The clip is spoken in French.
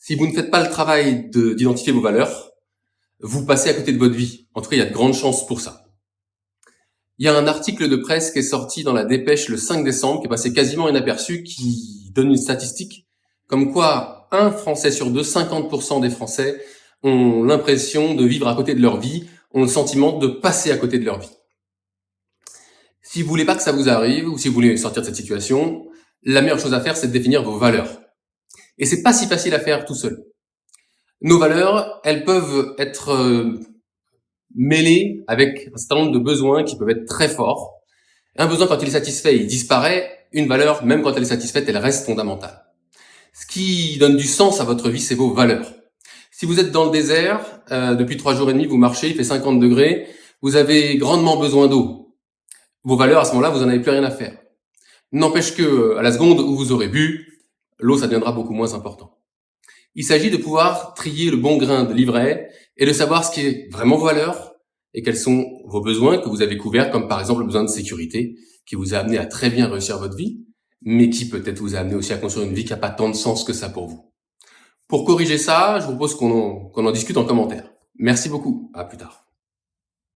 Si vous ne faites pas le travail d'identifier vos valeurs, vous passez à côté de votre vie. En tout cas, il y a de grandes chances pour ça. Il y a un article de presse qui est sorti dans la Dépêche le 5 décembre, qui est passé quasiment inaperçu, qui donne une statistique comme quoi un Français sur deux, 50% des Français, ont l'impression de vivre à côté de leur vie, ont le sentiment de passer à côté de leur vie. Si vous voulez pas que ça vous arrive, ou si vous voulez sortir de cette situation, la meilleure chose à faire, c'est de définir vos valeurs. Et c'est pas si facile à faire tout seul. Nos valeurs, elles peuvent être mêlées avec un certain nombre de besoins qui peuvent être très forts. Un besoin, quand il est satisfait, il disparaît. Une valeur, même quand elle est satisfaite, elle reste fondamentale. Ce qui donne du sens à votre vie, c'est vos valeurs. Si vous êtes dans le désert, depuis 3 jours et demi, vous marchez, il fait 50 degrés, vous avez grandement besoin d'eau. Vos valeurs, à ce moment-là, vous n'en avez plus rien à faire. N'empêche que, à la seconde où vous aurez bu, l'eau, ça deviendra beaucoup moins important. Il s'agit de pouvoir trier le bon grain de l'ivraie et de savoir ce qui est vraiment vos valeurs et quels sont vos besoins que vous avez couverts, comme par exemple le besoin de sécurité, qui vous a amené à très bien réussir votre vie, mais qui peut-être vous a amené aussi à construire une vie qui n'a pas tant de sens que ça pour vous. Pour corriger ça, je vous propose qu'on en discute en commentaire. Merci beaucoup. À plus tard.